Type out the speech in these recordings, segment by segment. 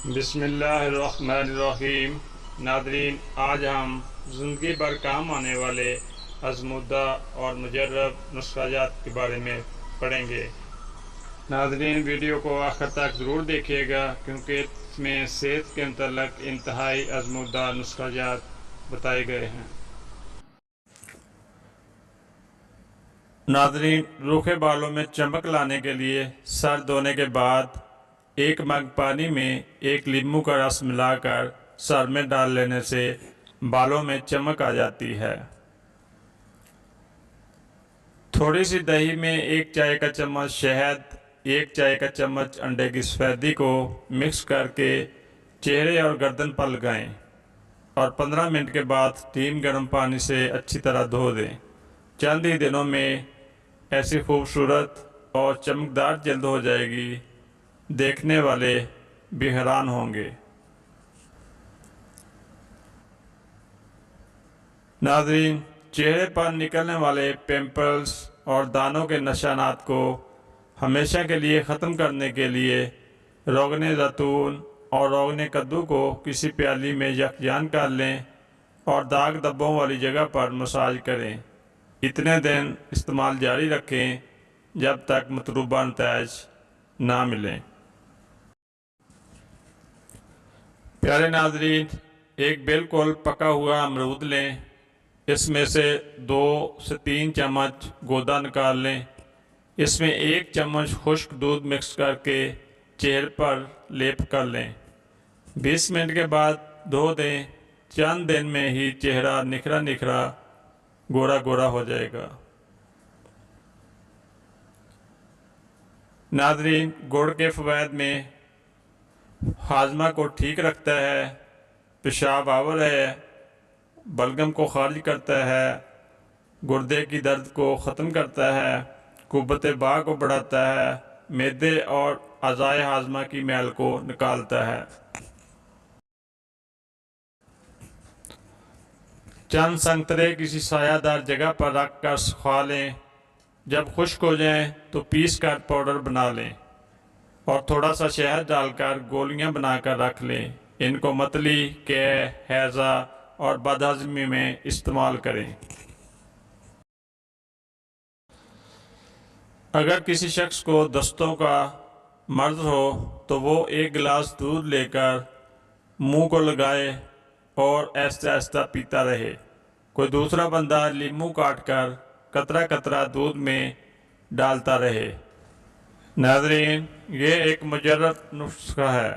بسم اللہ الرحمن الرحیم۔ ناظرین، آج ہم زندگی بھر کام آنے والے آزمودہ اور مجرب نسخہ جات کے بارے میں پڑھیں گے۔ ناظرین، ویڈیو کو آخر تک ضرور دیکھیے گا کیونکہ اس میں صحت کے متعلق انتہائی آزمودہ نسخہ جات بتائے گئے ہیں۔ ناظرین، روکھے بالوں میں چمک لانے کے لیے سر دھونے کے بعد ایک مگ پانی میں ایک لیموں کا رس ملا کر سر میں ڈال لینے سے بالوں میں چمک آ جاتی ہے۔ تھوڑی سی دہی میں ایک چائے کا چمچ شہد، ایک چائے کا چمچ انڈے کی سفیدی کو مکس کر کے چہرے اور گردن پر لگائیں اور 15 منٹ کے بعد ٹیم گرم پانی سے اچھی طرح دھو دیں۔ چند ہی دنوں میں ایسی خوبصورت اور چمکدار جلد ہو جائے گی، دیکھنے والے بھی حیران ہوں گے۔ ناظرین، چہرے پر نکلنے والے پمپلز اور دانوں کے نشانات کو ہمیشہ کے لیے ختم کرنے کے لیے روغن زیتون اور روغن کدو کو کسی پیالی میں یکجان کر لیں اور داغ دھبوں والی جگہ پر مساج کریں۔ اتنے دن استعمال جاری رکھیں جب تک مطلوبہ نتائج نہ ملیں۔ پیارے ناظرین، ایک بالکل پکا ہوا امرود لیں، اس میں سے 2 سے 3 چمچ گودا نکال لیں، اس میں 1 چمچ خشک دودھ مکس کر کے چہرے پر لیپ کر لیں، 20 منٹ کے بعد دھو دیں۔ چند دن میں ہی چہرہ نکھرا نکھرا گورا گورا ہو جائے گا۔ ناظرین، گڑ کے فوائد میں ہاضمہ کو ٹھیک رکھتا ہے، پیشاب آور ہے، بلغم کو خارج کرتا ہے، گردے کی درد کو ختم کرتا ہے، قوت باہ کو بڑھاتا ہے، معدے اور اعضائے ہاضمہ کی میل کو نکالتا ہے۔ چند سنگترے کسی سایہ دار جگہ پر رکھ کر سکھا لیں، جب خشک ہو جائیں تو پیس کر پاؤڈر بنا لیں اور تھوڑا سا شہد ڈال کر گولیاں بنا کر رکھ لیں۔ ان کو متلی، قے، ہیضہ اور بد ہضمی میں استعمال کریں۔ اگر کسی شخص کو دستوں کا مرض ہو تو وہ 1 گلاس دودھ لے کر منہ کو لگائے اور آہستہ آہستہ پیتا رہے۔ کوئی دوسرا بندہ لیموں کاٹ کر قطرہ قطرہ دودھ میں ڈالتا رہے۔ ناظرین، یہ ایک مجرب نسخہ ہے۔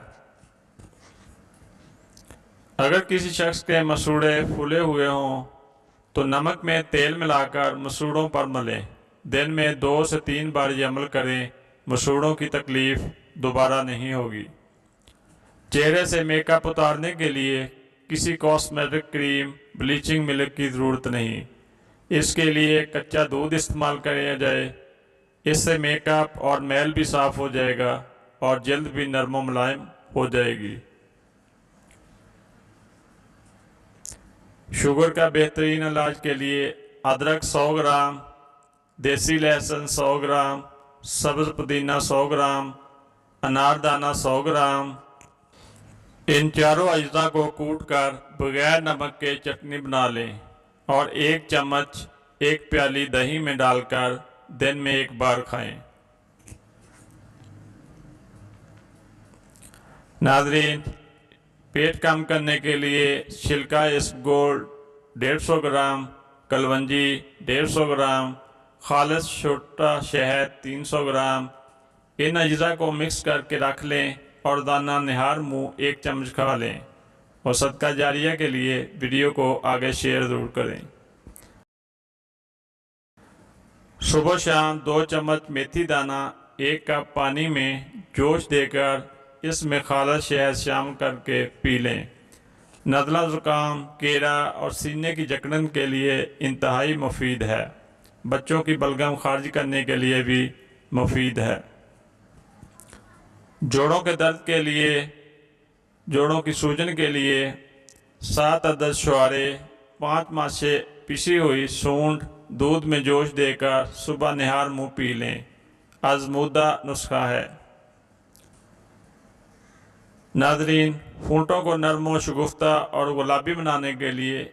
اگر کسی شخص کے مسوڑے پھولے ہوئے ہوں تو نمک میں تیل ملا کر مسوڑوں پر ملیں، دن میں 2 سے 3 بار یہ عمل کریں، مسوڑوں کی تکلیف دوبارہ نہیں ہوگی۔ چہرے سے میک اپ اتارنے کے لیے کسی کاسمیٹک کریم، بلیچنگ ملک کی ضرورت نہیں، اس کے لیے کچا دودھ استعمال کیا جائے۔ اس سے میک اپ اور میل بھی صاف ہو جائے گا اور جلد بھی نرم و ملائم ہو جائے گی۔ شوگر کا بہترین علاج کے لیے ادرک 100 گرام، دیسی لہسن 100 گرام، سبز پودینہ 100 گرام، انار دانہ 100 گرام، ان چاروں اجزاء کو کوٹ کر بغیر نمک کے چٹنی بنا لیں اور 1 چمچ 1 پیالی دہی میں ڈال کر دن میں 1 بار کھائیں۔ ناظرین، پیٹ کم کرنے کے لیے چھلکا اسبگول 150 گرام، کلونجی 150 گرام، خالص چھوٹا شہد 300 گرام، ان اجزاء کو مکس کر کے رکھ لیں اور روزانہ نہار منہ 1 چمچ کھا لیں اور صدقہ جاریہ کے لیے ویڈیو کو آگے شیئر ضرور کریں۔ صبح و شام 2 چمچ میتھی دانہ 1 کپ پانی میں جوش دے کر اس میں خالص شہد شامل کر کے پی لیں۔ نزلہ، زکام، کیرا اور سینے کی جکڑن کے لیے انتہائی مفید ہے۔ بچوں کی بلغم خارج کرنے کے لیے بھی مفید ہے۔ جوڑوں کے درد کے لیے، جوڑوں کی سوجن کے لیے 7 عدد چھوارے 5 ماچھے پسی ہوئی سونڈ دودھ میں جوش دے کر صبح نہار منہ پی لیں۔ آزمودہ نسخہ ہے۔ ناظرین، ہونٹوں کو نرم و شگفتہ اور گلابی بنانے کے لیے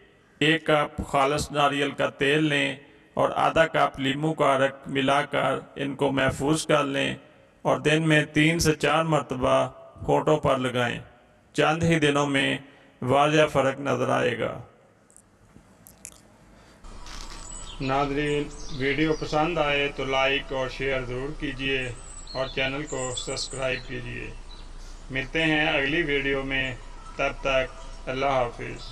1 کپ خالص ناریل کا تیل لیں اور آدھا کپ لیموں کا عرق ملا کر ان کو محفوظ کر لیں اور دن میں 3 سے 4 مرتبہ ہونٹوں پر لگائیں۔ چند ہی دنوں میں واضح فرق نظر آئے گا۔ ناظرین، ویڈیو پسند آئے تو لائک اور شیئر ضرور کیجیے اور چینل کو سبسکرائب کیجیے۔ ملتے ہیں اگلی ویڈیو میں، تب تک اللہ حافظ۔